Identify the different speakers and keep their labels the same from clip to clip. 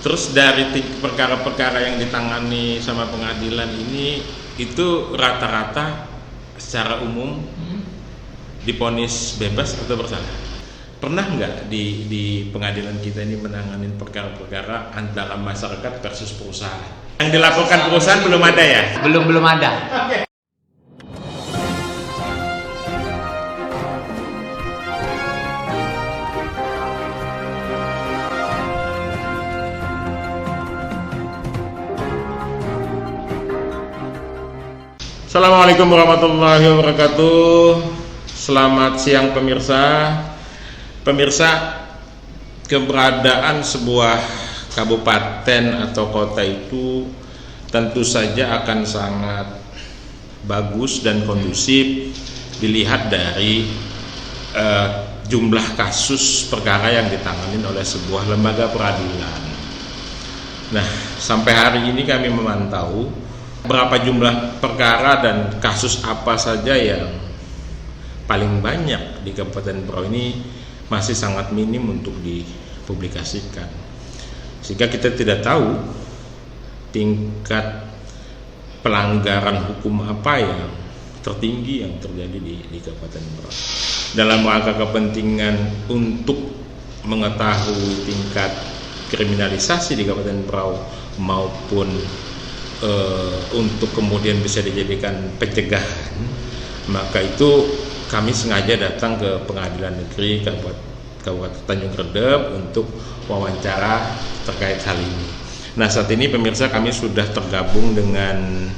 Speaker 1: Terus dari perkara-perkara yang ditangani sama pengadilan ini itu rata-rata secara umum divonis bebas atau bersalah? Pernah nggak di pengadilan kita ini menangani perkara-perkara antara masyarakat versus perusahaan? Yang dilaporkan perusahaan belum ada ya?
Speaker 2: Belum ada.
Speaker 1: Assalamualaikum warahmatullahi wabarakatuh. Selamat siang pemirsa. Keberadaan sebuah kabupaten atau kota itu tentu saja akan sangat bagus dan kondusif dilihat dari jumlah kasus perkara yang ditangani oleh sebuah lembaga peradilan. Nah, sampai hari ini kami memantau berapa jumlah perkara dan kasus apa saja yang paling banyak di Kabupaten Berau ini masih sangat minim untuk dipublikasikan, sehingga kita tidak tahu tingkat pelanggaran hukum apa yang tertinggi yang terjadi di Kabupaten Berau. Dalam rangka kepentingan untuk mengetahui tingkat kriminalisasi di Kabupaten Berau maupun untuk kemudian bisa dijadikan pencegahan, maka itu kami sengaja datang ke Pengadilan Negeri Kabupaten Tanjung Redep untuk wawancara terkait hal ini. Nah, saat ini pemirsa kami sudah tergabung dengan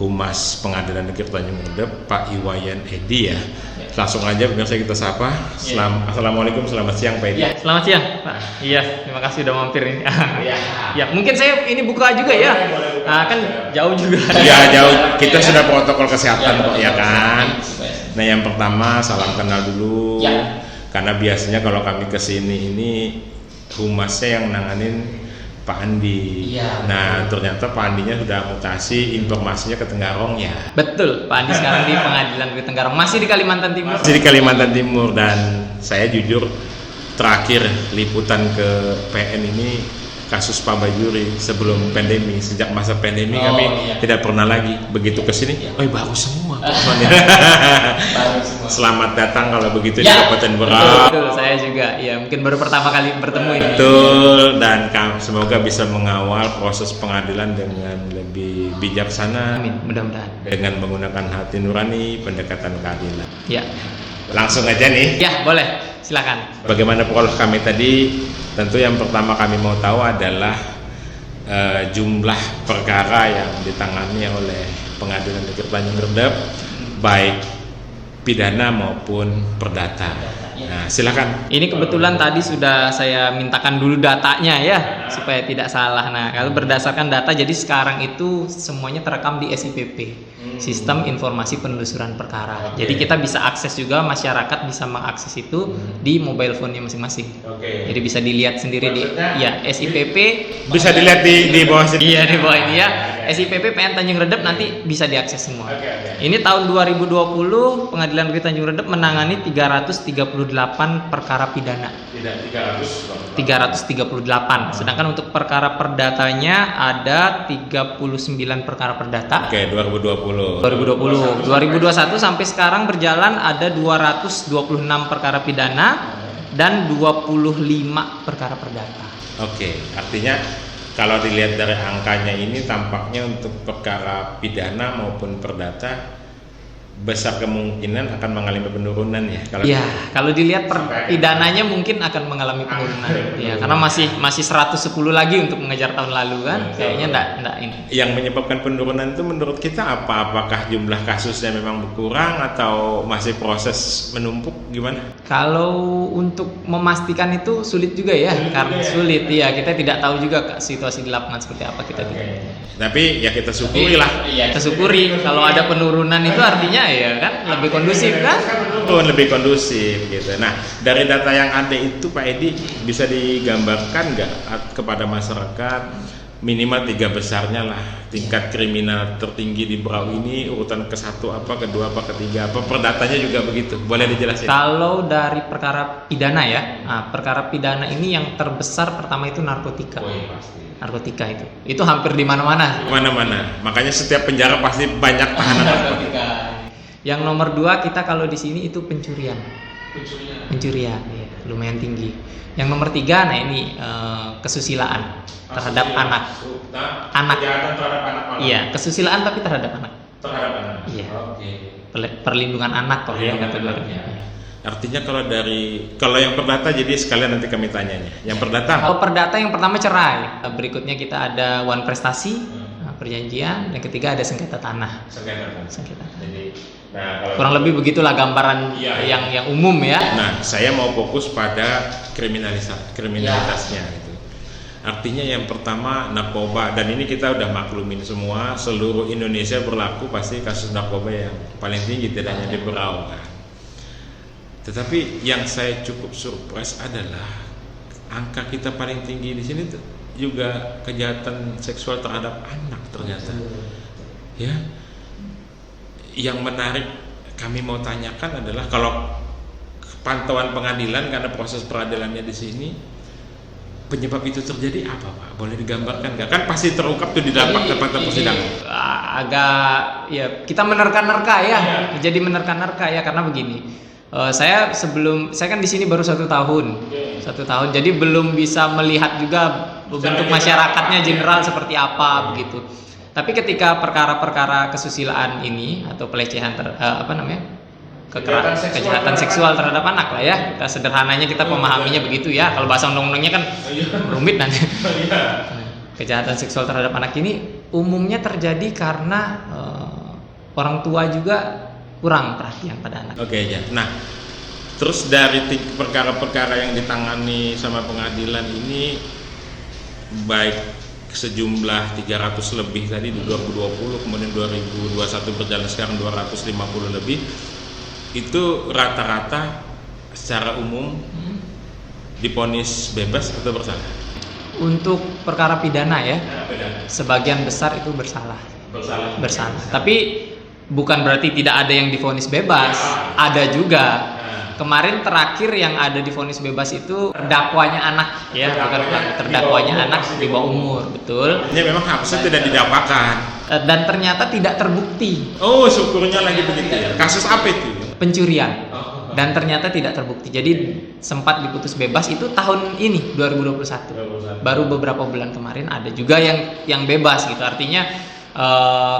Speaker 1: Humas Pengadilan Negeri Tanjung Redep, Pak Iwayan Edi ya. Langsung aja pemirsa kita sapa. Assalamualaikum, selamat siang Pak Edi.
Speaker 2: Ya, selamat siang Pak. Iya, terima kasih udah mampir ini. Ya, mungkin saya ini buka juga ya. Kan jauh juga.
Speaker 1: Ya, jauh. Kita sudah protokol kesehatan kok ya kan. Nah, yang pertama salam kenal dulu. Ya. Karena biasanya kalau kami kesini ini humasnya yang nanganin Pak Andi. Ya. Nah, ternyata Pak Andinya sudah mutasi, informasinya ke Tenggarong ya.
Speaker 2: Betul, Pak Andi sekarang di Pengadilan Negeri Tenggarong, masih di Kalimantan Timur.
Speaker 1: Masih di Kalimantan Timur, dan saya jujur terakhir liputan ke PN ini kasus Pak Bajuri sebelum pandemi. Sejak masa pandemi kami tidak pernah lagi begitu kesini. Baru semua. Selamat datang kalau begitu di Kabupaten Berau.
Speaker 2: Betul, saya juga. Ya, mungkin baru pertama kali bertemu ini.
Speaker 1: Betul, dan semoga bisa mengawal proses pengadilan dengan lebih bijaksana.
Speaker 2: Amin, mudah-mudahan.
Speaker 1: Dengan menggunakan hati nurani, pendekatan keadilan.
Speaker 2: Ya.
Speaker 1: Langsung aja nih.
Speaker 2: Ya, boleh. Silakan.
Speaker 1: Bagaimana prolog kami tadi? Tentu yang pertama kami mau tahu adalah jumlah perkara yang ditangani oleh Pengadilan Negeri Tanjung Redep, baik pidana maupun perdata. Nah, silakan.
Speaker 2: Ini kebetulan tadi sudah saya mintakan dulu datanya ya, supaya tidak salah. Nah, kalau berdasarkan data, jadi sekarang itu semuanya terekam di SIPP, Sistem Informasi Penelusuran Perkara. Jadi kita bisa akses juga, masyarakat bisa mengakses itu di mobile phone-nya masing-masing. Jadi bisa dilihat sendiri di SIPP.
Speaker 1: Bisa dilihat di bawah sini.
Speaker 2: Iya, di bawah ini ya. SIPP PN Tanjung Redep nanti bisa diakses semua. Ini tahun 2020 Pengadilan Negeri Tanjung Redep menangani 338 perkara pidana. 338. Sedangkan untuk perkara perdatanya ada 39 perkara perdata. 2021 sampai sekarang berjalan ada 226 perkara pidana dan 25 perkara perdata.
Speaker 1: Artinya kalau dilihat dari angkanya ini tampaknya untuk perkara pidana maupun perdata besar kemungkinan akan mengalami penurunan ya.
Speaker 2: Kalau dilihat pidananya mungkin akan mengalami penurunan. Karena masih 110 lagi untuk mengejar tahun lalu kan. Kayaknya enggak ini.
Speaker 1: Yang menyebabkan penurunan itu menurut kita apa? Apakah jumlah kasusnya memang berkurang atau masih proses menumpuk, gimana?
Speaker 2: Kalau untuk memastikan itu sulit juga ya, karena sulit ya, kita tidak tahu juga situasi di lapangan seperti apa, kita tidak.
Speaker 1: Tapi ya kita syukuri lah.
Speaker 2: Kita syukuri kalau ada penurunan itu artinya ya kan lebih kondusif kan?
Speaker 1: Lebih kondusif gitu. Nah, dari data yang ada itu Pak Edi bisa digambarkan nggak kepada masyarakat minimal 3 besarnya lah tingkat kriminal tertinggi di Berau ini, urutan ke-1 apa, kedua apa, ketiga apa, perdatanya juga begitu, boleh dijelasin?
Speaker 2: Kalau dari perkara pidana ya, perkara pidana ini yang terbesar pertama itu narkotika. Narkotika itu hampir di mana-mana.
Speaker 1: Mana-mana, makanya setiap penjara pasti banyak tahanan narkotika.
Speaker 2: Yang nomor 2 kita kalau di sini itu pencurian, ya, lumayan tinggi. Yang nomor 3, nah ini kesusilaan terhadap anak.
Speaker 1: Kejahatan terhadap anak.
Speaker 2: Iya, kesusilaan tapi terhadap anak.
Speaker 1: Terhadap anak.
Speaker 2: Iya.
Speaker 1: Oke.
Speaker 2: Perlindungan anak kalau yang kategorinya.
Speaker 1: Artinya kalau yang perdata, jadi sekalian nanti kami tanyanya. Yang perdata?
Speaker 2: Kalau perdata yang pertama cerai. Berikutnya kita ada wan prestasi, perjanjian, dan ketiga ada sengketa tanah. Sengketa.
Speaker 1: Jadi,
Speaker 2: kurang lebih begitulah gambaran yang umum ya.
Speaker 1: Nah, saya mau fokus pada kriminalitasnya gitu. Artinya yang pertama narkoba, dan ini kita udah maklumin semua, seluruh Indonesia berlaku pasti kasus narkoba yang paling tinggi, tidak hanya di Berau kan. Tetapi yang saya cukup surprise adalah angka kita paling tinggi di sini tuh juga kejahatan seksual terhadap anak ternyata. Ya. Yang menarik kami mau tanyakan adalah kalau pantauan pengadilan, karena proses peradilannya di sini, penyebab itu terjadi apa, Pak? Boleh digambarkan nggak? Kan pasti terungkap tuh di dalam tempat persidangan.
Speaker 2: Agak ya kita menerka-nerka ya. Jadi menerka-nerka ya karena begini. Saya kan di sini baru 1 tahun. 1 tahun. Jadi belum bisa melihat juga bentuk masyarakatnya general seperti apa begitu. Tapi ketika perkara-perkara kesusilaan ini atau pelecehan kejahatan seksual terhadap anak lah ya, sederhananya kita memahaminya begitu ya. Kalau bahasa undang-undangnya kan rumit nanti. Kejahatan seksual terhadap anak ini umumnya terjadi karena orang tua juga kurang perhatian pada anak.
Speaker 1: Oke ya. Nah, terus dari perkara-perkara yang ditangani sama pengadilan ini, baik sejumlah 300 lebih tadi di 2020, kemudian 2021 berjalan sekarang 250 lebih, itu rata-rata secara umum divonis bebas atau bersalah?
Speaker 2: Untuk perkara pidana ya, sebagian besar itu bersalah. Tapi bukan berarti tidak ada yang divonis bebas, ada juga. Kemarin terakhir yang ada divonis bebas itu terdakwanya anak ya, bukan terdakwanya anak di bawah umur, betul.
Speaker 1: Ini memang harusnya tidak didakwakan.
Speaker 2: Dan ternyata tidak terbukti.
Speaker 1: Oh, syukurnya lagi begitu ya. Kasus apa itu?
Speaker 2: Pencurian. Dan ternyata tidak terbukti. Jadi sempat diputus bebas itu tahun ini 2021. Baru beberapa bulan kemarin ada juga yang bebas gitu. Artinya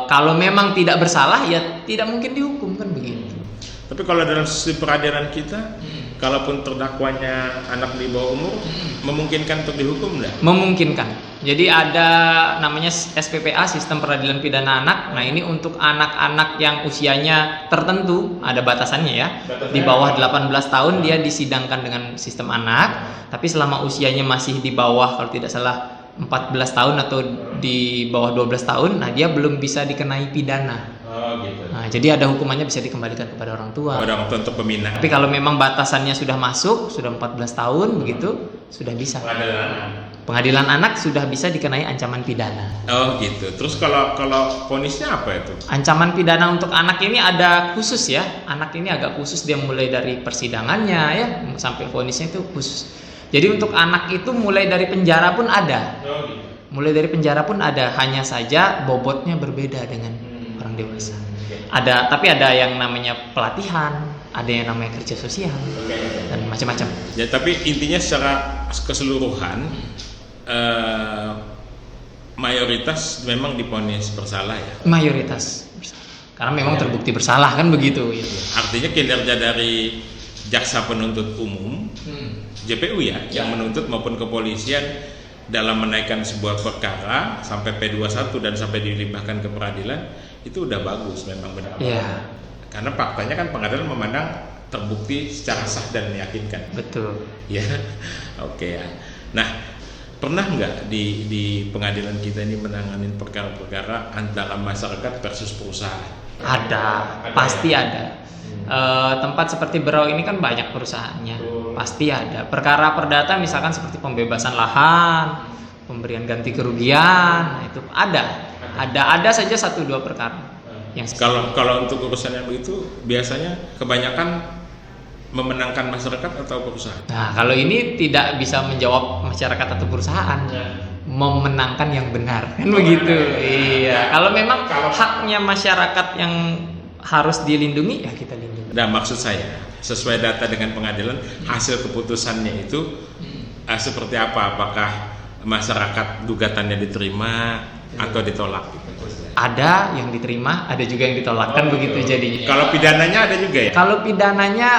Speaker 2: kalau memang tidak bersalah ya tidak mungkin dihukum kan begitu.
Speaker 1: Tapi kalau dalam sistem peradilan kita, kalaupun terdakwanya anak di bawah umur, memungkinkan untuk dihukum enggak? Memungkinkan.
Speaker 2: Jadi ada namanya SPPA, Sistem Peradilan Pidana Anak. Nah ini untuk anak-anak yang usianya tertentu, ada batasannya ya. Di bawah 18 tahun dia disidangkan dengan sistem anak. Tapi selama usianya masih di bawah, kalau tidak salah 14 tahun atau di bawah 12 tahun, nah dia belum bisa dikenai pidana.
Speaker 1: Gitu.
Speaker 2: Nah, jadi ada hukumannya bisa dikembalikan kepada orang tua.
Speaker 1: Kepada orang tua untuk pembinaan.
Speaker 2: Tapi kalau memang batasannya sudah masuk, sudah 14 tahun begitu, sudah bisa. Pengadilan anak sudah bisa dikenai ancaman pidana.
Speaker 1: Oh gitu. Terus kalau vonisnya apa itu?
Speaker 2: Ancaman pidana untuk anak ini ada khusus ya. Anak ini agak khusus, dia mulai dari persidangannya ya sampai vonisnya itu khusus. Jadi untuk anak itu mulai dari penjara pun ada.
Speaker 1: Oh gitu.
Speaker 2: Mulai dari penjara pun ada, hanya saja bobotnya berbeda dengan orang dewasa. Tapi ada yang namanya pelatihan, ada yang namanya kerja sosial, dan macam-macam.
Speaker 1: Ya, tapi intinya secara keseluruhan mayoritas memang divonis bersalah ya.
Speaker 2: Mayoritas bersalah. Karena memang terbukti bersalah kan begitu. Ya.
Speaker 1: Artinya kinerja dari jaksa penuntut umum, JPU ya, yang menuntut maupun kepolisian dalam menaikkan sebuah perkara sampai P21 dan sampai dilimpahkan ke peradilan itu udah bagus memang benar.
Speaker 2: Iya.
Speaker 1: Karena faktanya kan pengadilan memandang terbukti secara sah dan meyakinkan.
Speaker 2: Betul.
Speaker 1: Ya. Oke ya. Nah, pernah nggak di pengadilan kita ini menangani perkara-perkara antara masyarakat versus perusahaan?
Speaker 2: Ada. Pasti ya? Ada. Tempat seperti Berau ini kan banyak perusahaannya, pasti ada. Perkara perdata misalkan seperti pembebasan lahan, pemberian ganti kerugian, nah, itu ada saja 1-2 perkara. Yang
Speaker 1: Kalau untuk urusan yang begitu biasanya kebanyakan memenangkan masyarakat atau perusahaan?
Speaker 2: Nah, kalau ini tidak bisa menjawab masyarakat atau perusahaan, memenangkan yang benar, kan begitu. Iya. Kalau memang haknya masyarakat yang harus dilindungi, ya kita lindungi.
Speaker 1: Nah, maksud saya sesuai data dengan pengadilan, hasil keputusannya itu seperti apa? Apakah masyarakat gugatannya diterima atau ditolak?
Speaker 2: Ada yang diterima, ada juga yang ditolak, kan begitu jadinya.
Speaker 1: Kalau pidananya ada juga ya?
Speaker 2: Kalau pidananya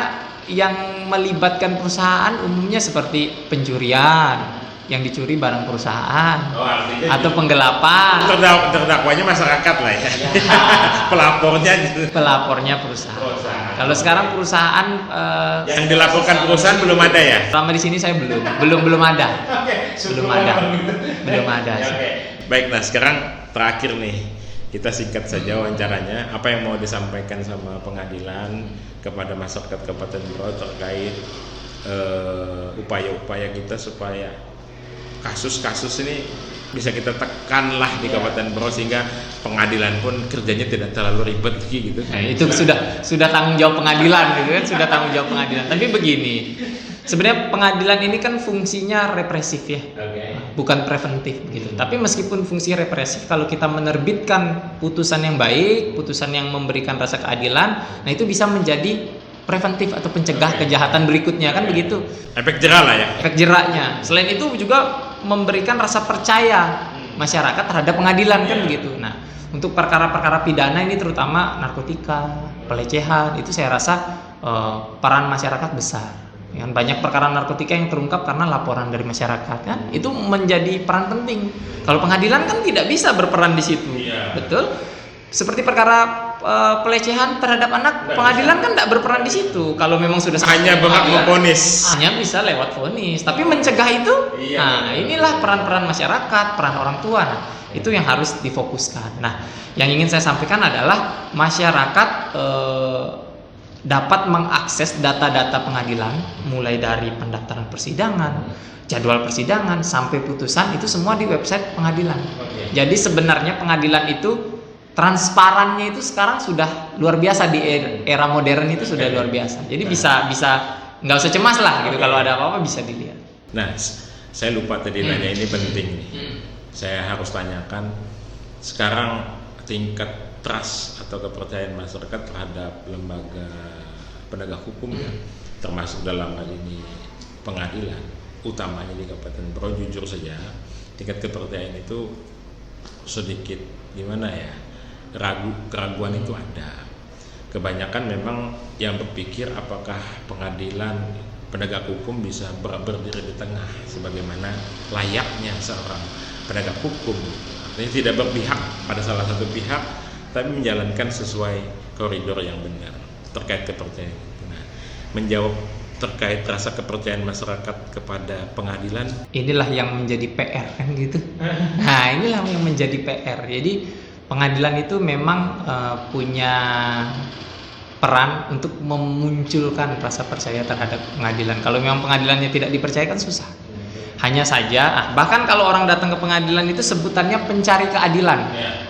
Speaker 2: yang melibatkan perusahaan umumnya seperti pencurian, yang dicuri barang perusahaan, atau penggelapan.
Speaker 1: Terdakwanya masyarakat lah ya. Pelapornya
Speaker 2: perusahaan. Kalau sekarang perusahaan
Speaker 1: yang dilaporkan perusahaan belum ada ya?
Speaker 2: Selama di sini saya belum ada. Belum ada.
Speaker 1: Baik, nah sekarang terakhir nih, kita singkat saja wawancaranya. Apa yang mau disampaikan sama pengadilan kepada masyarakat Kabupaten Berau terkait upaya-upaya kita supaya kasus-kasus ini bisa kita tekanlah di Kabupaten Berau sehingga pengadilan pun kerjanya tidak terlalu ribet gitu.
Speaker 2: Nah, itu sudah tanggung jawab pengadilan gitu kan, sudah tanggung jawab pengadilan. Tapi begini, sebenarnya pengadilan ini kan fungsinya represif ya, bukan preventif gitu. Tapi meskipun fungsi represif, kalau kita menerbitkan putusan yang baik, putusan yang memberikan rasa keadilan, nah itu bisa menjadi preventif atau pencegah kejahatan berikutnya, kan begitu.
Speaker 1: Efek jerah lah ya.
Speaker 2: Efek jerahnya. Selain itu juga memberikan rasa percaya masyarakat terhadap pengadilan, kan begitu. Nah, untuk perkara-perkara pidana ini terutama narkotika, pelecehan, itu saya rasa peran masyarakat besar. Yang banyak perkara narkotika yang terungkap karena laporan dari masyarakat, kan itu menjadi peran penting. Kalau pengadilan kan tidak bisa berperan di situ, betul. Seperti perkara pelecehan terhadap anak, pengadilan kan tidak berperan di situ. Kalau memang sudah
Speaker 1: hanya berhak memvonis,
Speaker 2: hanya bisa lewat vonis. Tapi mencegah itu, nah inilah peran-peran masyarakat, peran orang tua. Nah, itu yang harus difokuskan. Nah, yang ingin saya sampaikan adalah masyarakat dapat mengakses data-data pengadilan, mulai dari pendaftaran persidangan, jadwal persidangan sampai putusan, itu semua di website pengadilan. Jadi sebenarnya pengadilan itu transparannya itu sekarang sudah luar biasa, di era modern itu sudah luar biasa. Jadi bisa nggak usah cemas lah gitu, kalau ada apa-apa bisa dilihat.
Speaker 1: Nah, saya lupa tadi nanya, ini penting nih. Saya harus tanyakan sekarang tingkat trust atau kepercayaan masyarakat terhadap lembaga penegak hukum ya, termasuk dalam hal ini pengadilan, utamanya di Kabupaten Berau. Jujur saja tingkat kepercayaan itu sedikit gimana ya, keraguan itu ada. Kebanyakan memang yang berpikir apakah pengadilan penegak hukum bisa berdiri di tengah sebagaimana layaknya seorang penegak hukum. Artinya tidak berpihak pada salah satu pihak, tapi menjalankan sesuai koridor yang benar terkait kepercayaan. Nah, menjawab terkait rasa kepercayaan masyarakat kepada pengadilan, inilah yang menjadi PR kan gitu. Nah, inilah yang menjadi PR. Jadi pengadilan itu memang punya peran untuk memunculkan rasa percaya terhadap pengadilan. Kalau memang pengadilannya tidak dipercayakan susah. Hanya saja, bahkan kalau orang datang ke pengadilan itu sebutannya pencari keadilan.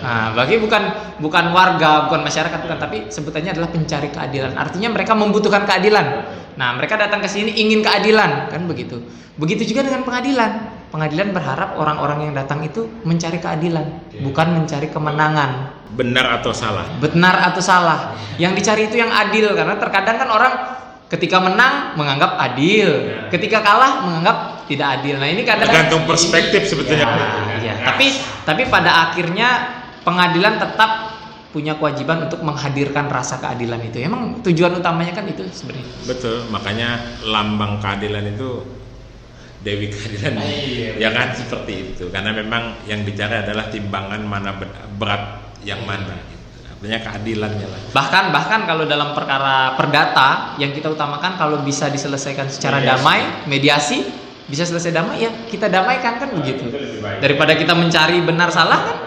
Speaker 1: Nah, bagi bukan warga, bukan masyarakat, bukan, tapi sebutannya adalah pencari keadilan. Artinya mereka membutuhkan keadilan. Nah, mereka datang ke sini ingin keadilan, kan begitu. Begitu juga dengan pengadilan. Pengadilan berharap orang-orang yang datang itu mencari keadilan, bukan mencari kemenangan. Benar atau salah? Benar atau salah. Yang dicari itu yang adil, karena terkadang kan orang ketika menang menganggap adil, ketika kalah menganggap tidak adil. Nah, ini kadang tergantung perspektif sebetulnya. Ya. Tapi pada akhirnya pengadilan tetap punya kewajiban untuk menghadirkan rasa keadilan itu. Emang tujuan utamanya kan itu sebenarnya. Betul, makanya lambang keadilan itu Dewi Keadilan. Ya kan, seperti itu. Karena memang yang bicara adalah timbangan mana berat yang mana. Artinya keadilannya lah. Bahkan kalau dalam perkara perdata yang kita utamakan, kalau bisa diselesaikan secara damai, mediasi, bisa selesai damai, ya kita damaikan, kan begitu. Daripada kita mencari benar salah kan,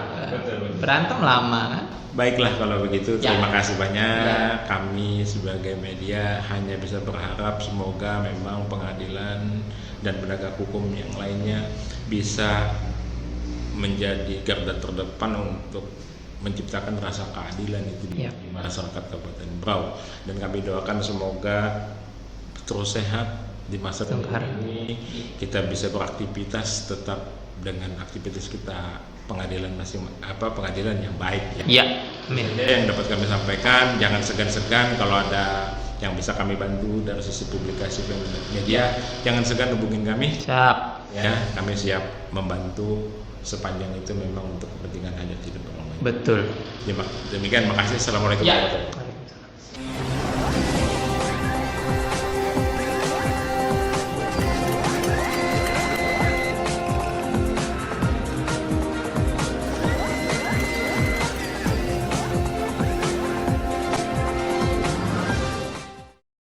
Speaker 1: berantem lama kan. Baiklah kalau begitu, terima kasih banyak. Kami sebagai media hanya bisa berharap semoga memang pengadilan dan penegak hukum yang lainnya bisa menjadi garda terdepan untuk menciptakan rasa keadilan itu di masyarakat Kabupaten Berau. Dan kami doakan semoga terus sehat di masa ini, kita bisa beraktivitas tetap dengan aktivitas kita pengadilan pengadilan yang baik ya.
Speaker 2: Iya, amin.
Speaker 1: Yang dapat kami sampaikan, jangan segan-segan kalau ada yang bisa kami bantu dari sisi publikasi media, jangan segan hubungin kami.
Speaker 2: Siap.
Speaker 1: Ya, kami siap membantu sepanjang itu memang untuk kepentingan hajat hidup orang lain.
Speaker 2: Betul.
Speaker 1: Demikian, makasih. Assalamualaikum warahmatullahi wabarakatuh.